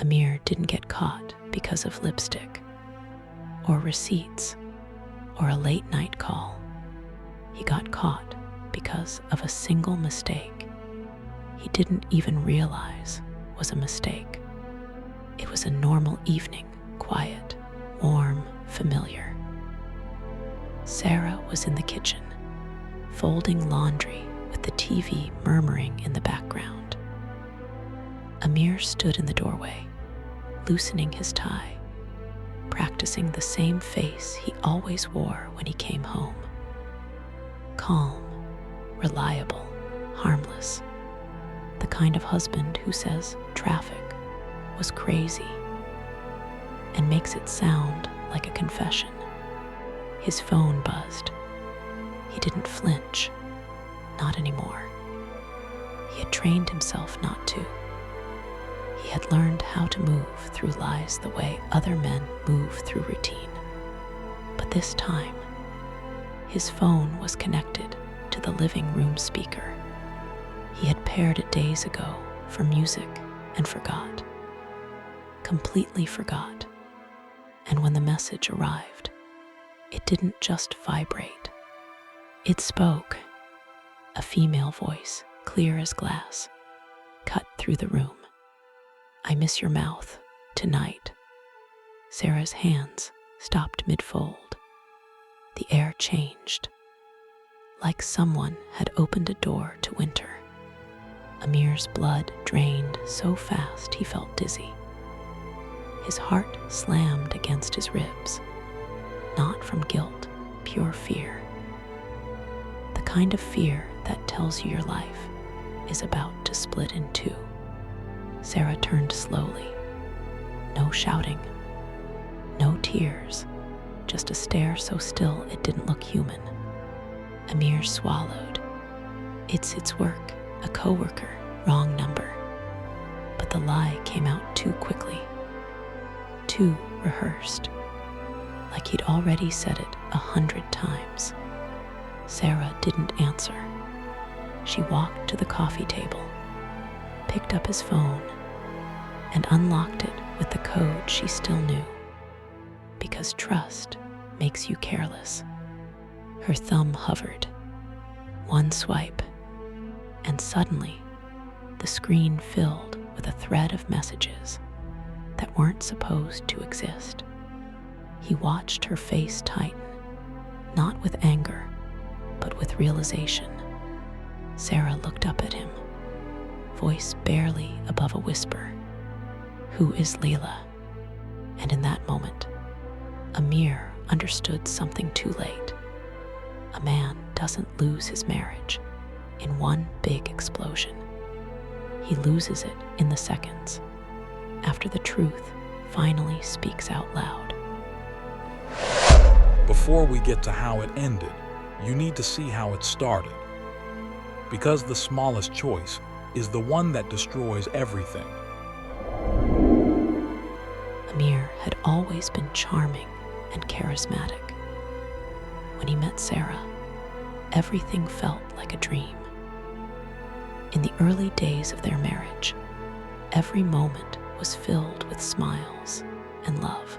Amir didn't get caught because of lipstick, or receipts, or a late-night call. He got caught because of a single mistake he didn't even realize was a mistake. It was a normal evening, quiet, warm, familiar. Sarah was in the kitchen, folding laundry with the TV murmuring in the background. Amir stood in the doorway, loosening his tie, practicing the same face he always wore when he came home. Calm, reliable, harmless. The kind of husband who says traffic was crazy and makes it sound like a confession. His phone buzzed. He didn't flinch. Not anymore. He had trained himself not to. He had learned how to move through lies the way other men move through routine. But this time, his phone was connected to the living room speaker. He had paired it days ago for music and forgot. Completely forgot. And when the message arrived, it didn't just vibrate. It spoke. A female voice, clear as glass, cut through the room. "I miss your mouth, tonight." Sarah's hands stopped mid-fold. The air changed, like someone had opened a door to winter. Amir's blood drained so fast he felt dizzy. His heart slammed against his ribs, not from guilt, pure fear. The kind of fear that tells you your life is about to split in two. Sarah turned slowly. No shouting, no tears, just a stare so still it didn't look human. Amir swallowed. It's work, a coworker, wrong number. But the lie came out too quickly, too rehearsed, like he'd already said it 100 times. Sarah didn't answer. She walked to the coffee table, picked up his phone, and unlocked it with the code she still knew. Because trust makes you careless. Her thumb hovered. One swipe, and suddenly the screen filled with a thread of messages that weren't supposed to exist. He watched her face tighten, not with anger, but with realization. Sarah looked up at him, voice barely above a whisper. "Who is Leela?" And in that moment, Amir understood something too late. A man doesn't lose his marriage in one big explosion. He loses it in the seconds, after the truth finally speaks out loud. Before we get to how it ended, you need to see how it started. Because the smallest choice is the one that destroys everything. Amir had always been charming and charismatic. When he met Sarah, everything felt like a dream. In the early days of their marriage, every moment was filled with smiles and love.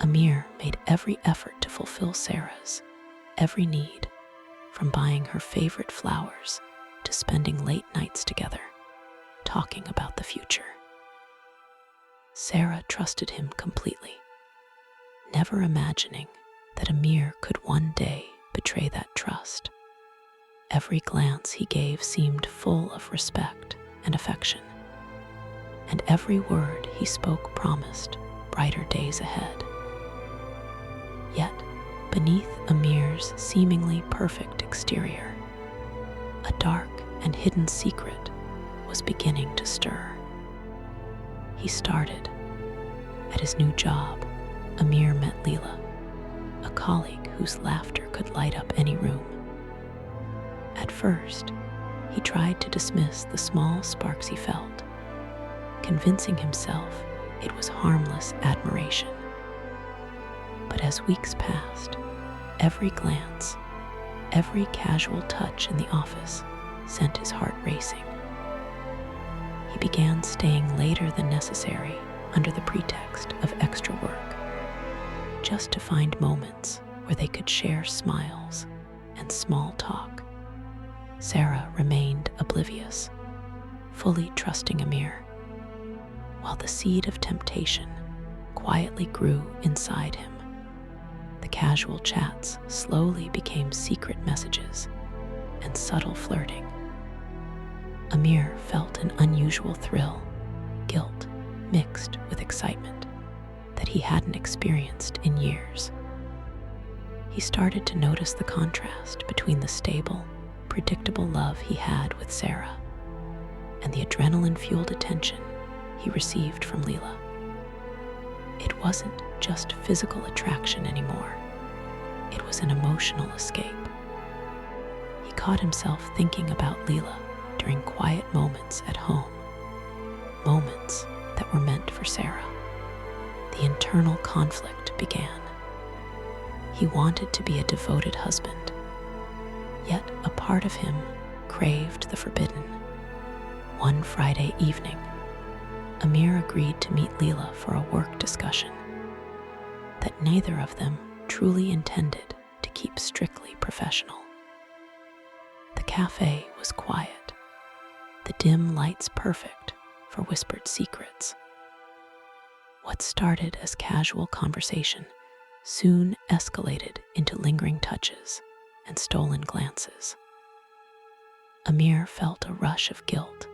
Amir made every effort to fulfill Sarah's every need, from buying her favorite flowers to spending late nights together, talking about the future. Sarah trusted him completely, never imagining that Amir could one day betray that trust. Every glance he gave seemed full of respect and affection, and every word he spoke promised brighter days ahead. Yet, beneath Amir's seemingly perfect exterior, a dark and hidden secret was beginning to stir. He started. At his new job, Amir met Leela, a colleague whose laughter could light up any room. At first, he tried to dismiss the small sparks he felt, convincing himself it was harmless admiration. But as weeks passed, every glance, every casual touch in the office sent his heart racing. he began staying later than necessary under the pretext of extra work, just to find moments where they could share smiles and small talk. Sarah remained oblivious, fully trusting Amir, while the seed of temptation quietly grew inside him. The casual chats slowly became secret messages and subtle flirting. Amir felt an unusual thrill, guilt mixed with excitement, that he hadn't experienced in years. He started to notice the contrast between the stable, predictable love he had with Sarah and the adrenaline-fueled attention he received from Leela. It wasn't just physical attraction anymore. It was an emotional escape. He caught himself thinking about Leela during quiet moments at home, moments that were meant for Sarah. The internal conflict began. He wanted to be a devoted husband, yet a part of him craved the forbidden. One Friday evening, Amir agreed to meet Leela for a work discussion that neither of them truly intended to keep strictly professional. The cafe was quiet, the dim lights perfect for whispered secrets. What started as casual conversation soon escalated into lingering touches and stolen glances. Amir felt a rush of guilt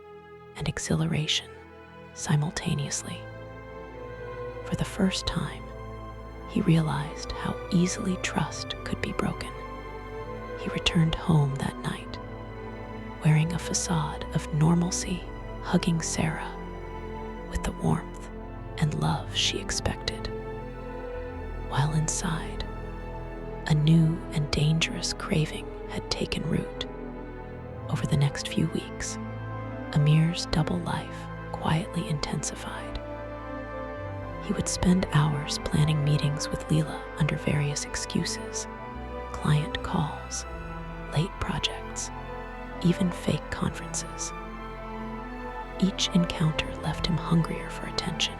and exhilaration simultaneously. For the first time, he realized how easily trust could be broken. He returned home that night, wearing a facade of normalcy, hugging Sarah with the warmth and love she expected. While inside, a new and dangerous craving had taken root. Over the next few weeks, Amir's double life quietly intensified. He would spend hours planning meetings with Leela under various excuses, client calls, late projects, even fake conferences. Each encounter left him hungrier for attention,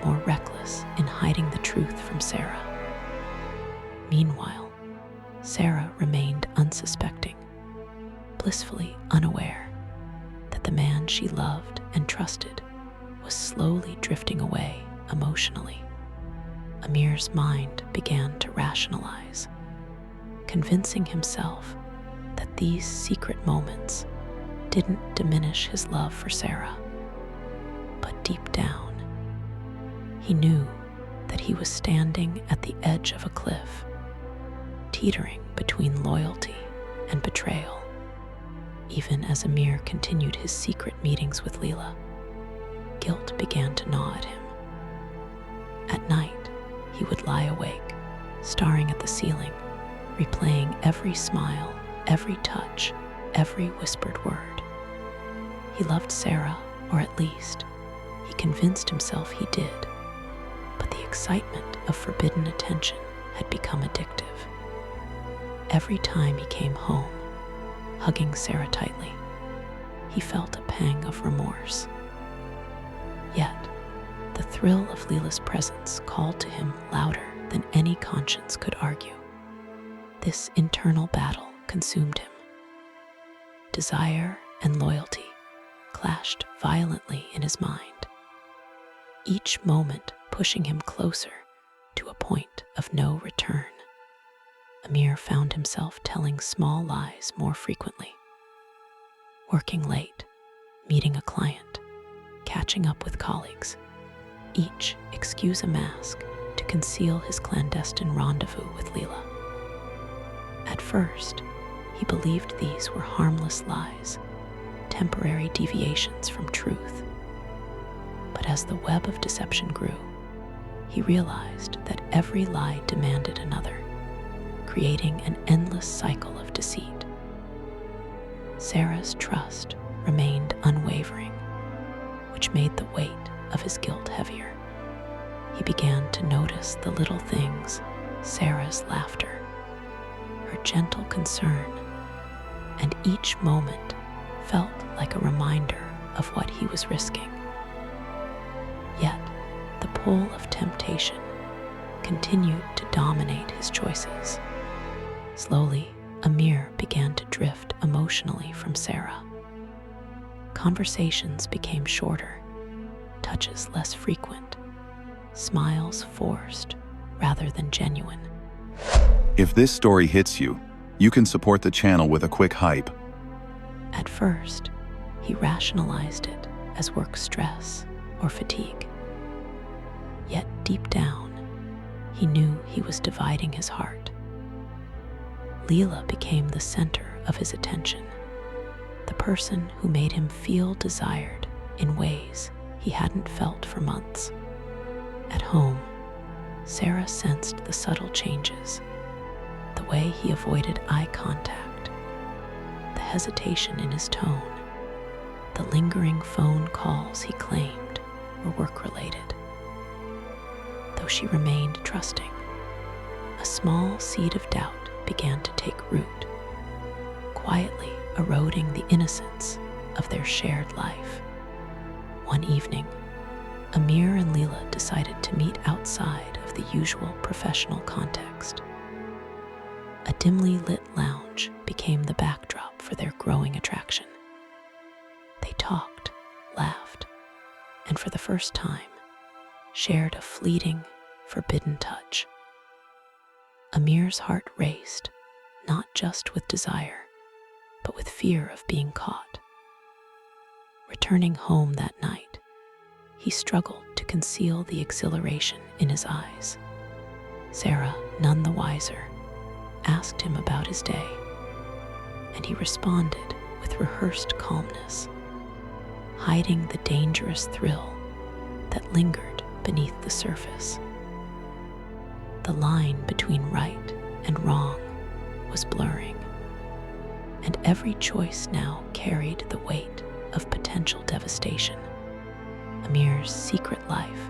more reckless in hiding the truth from Sarah. Meanwhile, Sarah remained unsuspecting, blissfully unaware that the man she loved and trusted was slowly drifting away emotionally. Amir's mind began to rationalize, convincing himself that these secret moments didn't diminish his love for Sarah. But deep down, he knew that he was standing at the edge of a cliff, teetering between loyalty and betrayal. Even as Amir continued his secret meetings with Leela, guilt began to gnaw at him. At night, he would lie awake, staring at the ceiling, replaying every smile, every touch, every whispered word. He loved Sarah, or at least, he convinced himself he did, but the excitement of forbidden attention had become addictive. Every time he came home, hugging Sarah tightly, he felt a pang of remorse. Yet, the thrill of Leela's presence called to him louder than any conscience could argue. This internal battle consumed him. Desire and loyalty clashed violently in his mind, each moment pushing him closer to a point of no return. Amir found himself telling small lies more frequently, working late, meeting a client, catching up with colleagues, each excuse a mask to conceal his clandestine rendezvous with Leela. At first, he believed these were harmless lies, temporary deviations from truth. But as the web of deception grew, he realized that every lie demanded another, creating an endless cycle of deceit. Sarah's trust remained unwavering, which made the weight of his guilt heavier. He began to notice the little things: Sarah's laughter, her gentle concern, and each moment felt like a reminder of what he was risking. Yet, the pull of temptation continued to dominate his choices. Slowly, Amir began to drift emotionally from Sarah. Conversations became shorter, touches less frequent, smiles forced rather than genuine. If this story hits you, you can support the channel with a quick hype. At first, he rationalized it as work stress or fatigue. Yet deep down, he knew he was dividing his heart. Leela became the center of his attention, the person who made him feel desired in ways he hadn't felt for months. At home, Sarah sensed the subtle changes, the way he avoided eye contact, the hesitation in his tone, the lingering phone calls he claimed were work-related. Though she remained trusting, a small seed of doubt began to take root, quietly eroding the innocence of their shared life. One evening, Amir and Leela decided to meet outside of the usual professional context. A dimly lit lounge became the backdrop for their growing attraction. They talked, laughed, and for the first time, shared a fleeting, forbidden touch. Amir's heart raced, not just with desire, but with fear of being caught. Returning home that night, he struggled to conceal the exhilaration in his eyes. Sarah, none the wiser, asked him about his day, and he responded with rehearsed calmness, hiding the dangerous thrill that lingered beneath the surface. The line between right and wrong was blurring, and every choice now carried the weight of potential devastation. Amir's secret life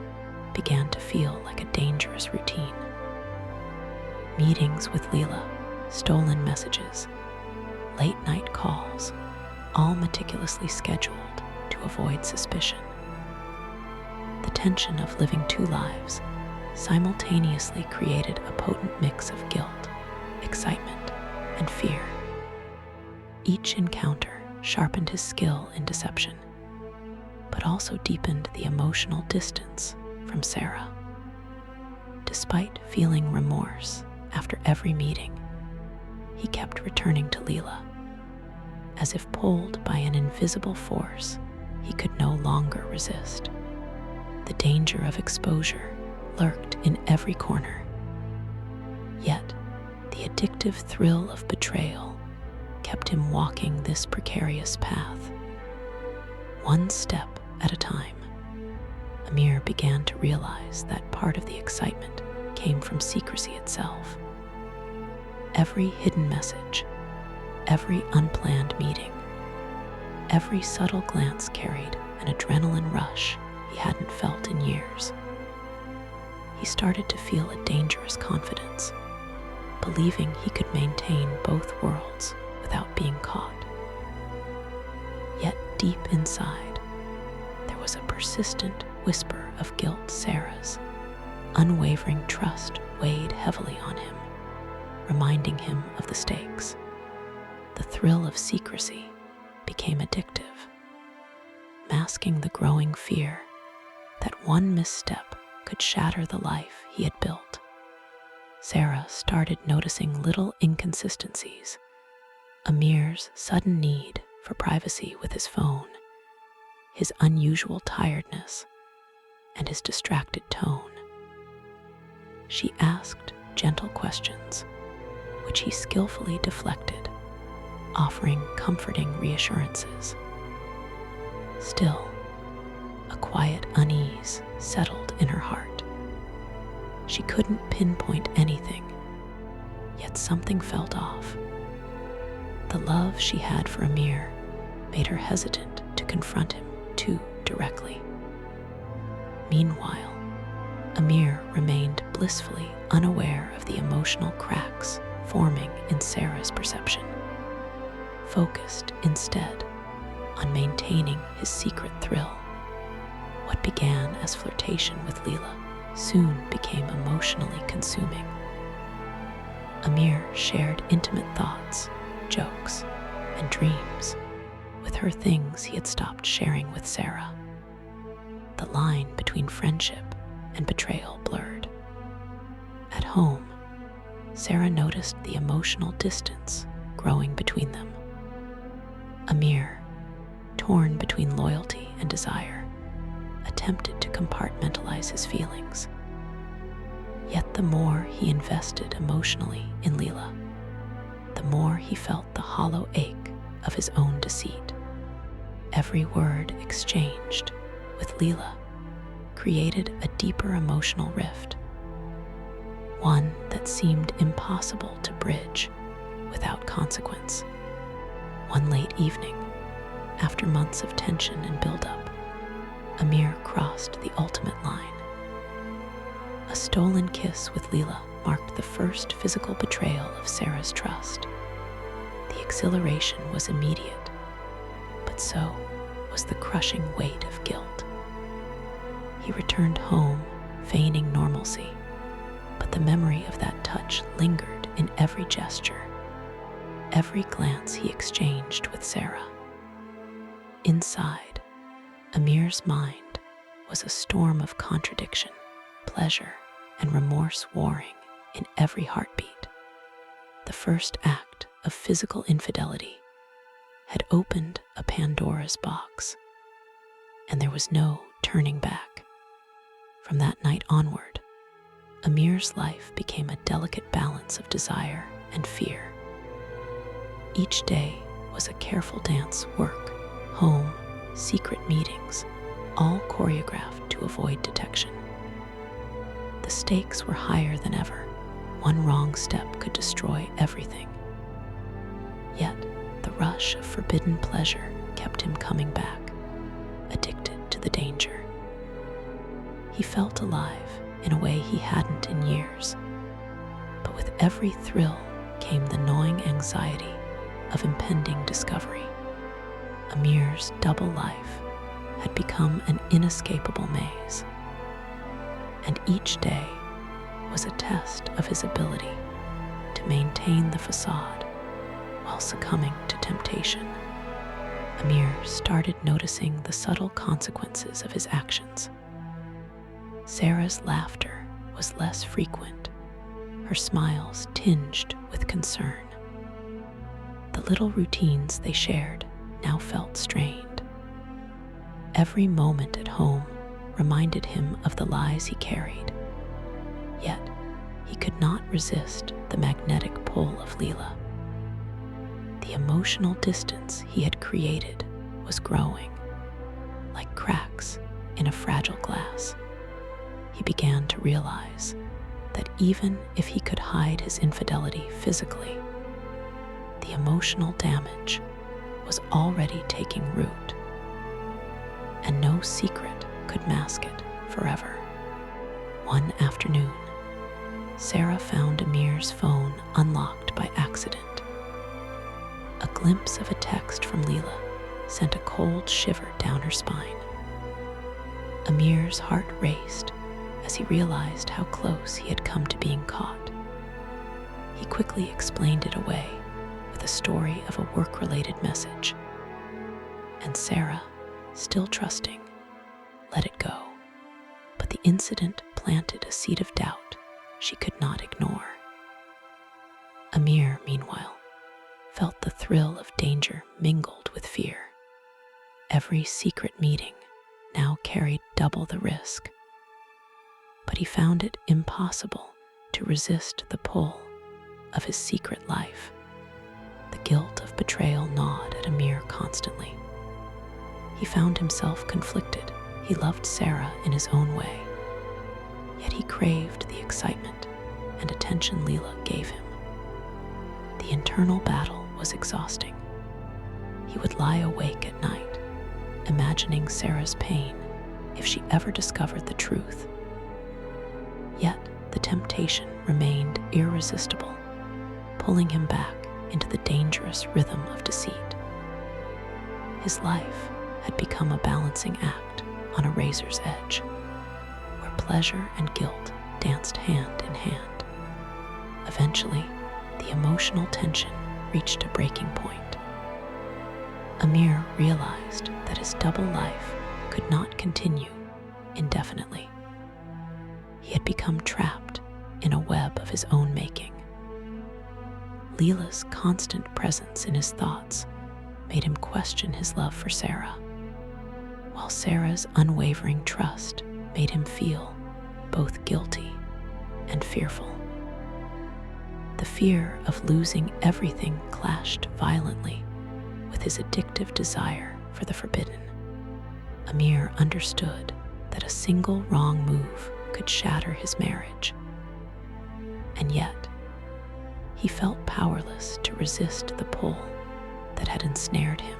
began to feel like a dangerous routine. Meetings with Leela, stolen messages, late-night calls, all meticulously scheduled to avoid suspicion. The tension of living two lives simultaneously created a potent mix of guilt, excitement, and fear. Each encounter sharpened his skill in deception, but also deepened the emotional distance from Sarah. Despite feeling remorse after every meeting, he kept returning to Leela. As if pulled by an invisible force he could no longer resist. The danger of exposure lurked in every corner. Yet, the addictive thrill of betrayal kept him walking this precarious path. One step at a time, Amir began to realize that part of the excitement came from secrecy itself. Every hidden message, every unplanned meeting, every subtle glance carried an adrenaline rush he hadn't felt in years. He started to feel a dangerous confidence, believing he could maintain both worlds without being caught. Yet deep inside, there was a persistent whisper of guilt. Sarah's unwavering trust weighed heavily on him, reminding him of the stakes. The thrill of secrecy became addictive, masking the growing fear that one misstep could shatter the life he had built. Sarah started noticing little inconsistencies. Amir's sudden need for privacy with his phone, his unusual tiredness, and his distracted tone. She asked gentle questions, which he skillfully deflected, offering comforting reassurances. Still, a quiet unease settled in her heart. She couldn't pinpoint anything, yet something felt off. The love she had for Amir made her hesitant to confront him too directly. Meanwhile, Amir remained blissfully unaware of the emotional cracks forming in Sarah's perception, focused instead on maintaining his secret thrill. What began as flirtation with Leela soon became emotionally consuming. Amir shared intimate thoughts, jokes, and dreams with her, things he had stopped sharing with Sarah. The line between friendship and betrayal blurred. At home, Sarah noticed the emotional distance growing between them. Amir, torn between loyalty and desire, attempted to compartmentalize his feelings. Yet the more he invested emotionally in Leela, the more he felt the hollow ache of his own deceit. Every word exchanged with Leela created a deeper emotional rift, one that seemed impossible to bridge without consequence. One late evening, after months of tension and buildup, Amir crossed the ultimate line. A stolen kiss with Leela marked the first physical betrayal of Sarah's trust. The exhilaration was immediate, but so was the crushing weight of guilt. He returned home, feigning normalcy, but the memory of that touch lingered in every gesture, every glance he exchanged with Sarah. Inside, Amir's mind was a storm of contradiction, pleasure, and remorse warring in every heartbeat. The first act of physical infidelity had opened a Pandora's box, and there was no turning back. From that night onward, Amir's life became a delicate balance of desire and fear. Each day was a careful dance, work, home, secret meetings, all choreographed to avoid detection. The stakes were higher than ever. One wrong step could destroy everything. Yet, the rush of forbidden pleasure kept him coming back, addicted to the danger. He felt alive in a way he hadn't in years, but with every thrill came the gnawing anxiety of impending discovery. Amir's double life had become an inescapable maze, and each day was a test of his ability to maintain the facade while succumbing to temptation. Amir started noticing the subtle consequences of his actions. Sarah's laughter was less frequent, her smiles tinged with concern. The little routines they shared now felt strained. Every moment at home reminded him of the lies he carried. Yet, he could not resist the magnetic pull of Leela. The emotional distance he had created was growing, like cracks in a fragile glass. He began to realize that even if he could hide his infidelity physically, the emotional damage was already taking root, and no secret could mask it forever. One afternoon, Sarah found Amir's phone unlocked by accident. A glimpse of a text from Leela sent a cold shiver down her spine. Amir's heart raced as he realized how close he had come to being caught. He quickly explained it away with a story of a work-related message, and Sarah, still trusting, let it go. But the incident planted a seed of doubt she could not ignore. Amir, meanwhile, felt the thrill of danger mingled with fear. Every secret meeting now carried double the risk, but he found it impossible to resist the pull of his secret life. The guilt of betrayal gnawed at Amir constantly. He found himself conflicted. He loved Sarah in his own way, yet he craved the excitement and attention Leela gave him. The internal battle was exhausting. He would lie awake at night, imagining Sarah's pain if she ever discovered the truth. Yet the temptation remained irresistible, pulling him back into the dangerous rhythm of deceit. His life had become a balancing act on a razor's edge, where pleasure and guilt danced hand in hand. Eventually, the emotional tension reached a breaking point. Amir realized that his double life could not continue indefinitely. He had become trapped in a web of his own making. Leela's constant presence in his thoughts made him question his love for Sarah, while Sarah's unwavering trust made him feel both guilty and fearful. The fear of losing everything clashed violently with his addictive desire for the forbidden. Amir understood that a single wrong move could shatter his marriage, and yet he felt powerless to resist the pull that had ensnared him.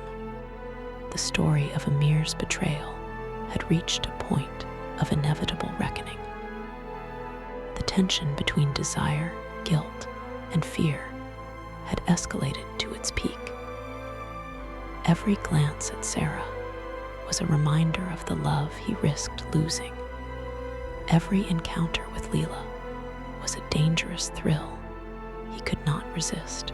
The story of Amir's betrayal had reached a point of inevitable reckoning. The tension between desire, guilt, and fear had escalated to its peak. Every glance at Sarah was a reminder of the love he risked losing. Every encounter with Leela was a dangerous thrill he could not resist.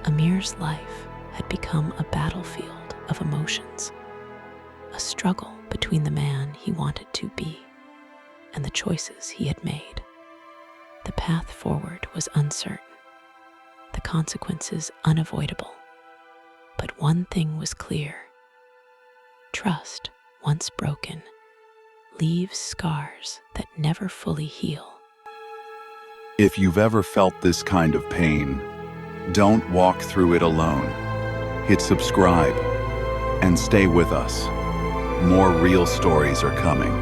Amir's life had become a battlefield of emotions, a struggle between the man he wanted to be and the choices he had made. The path forward was uncertain, the consequences unavoidable. But one thing was clear: trust, once broken, leaves scars that never fully heal. If you've ever felt this kind of pain, don't walk through it alone. Hit subscribe and stay with us. More real stories are coming.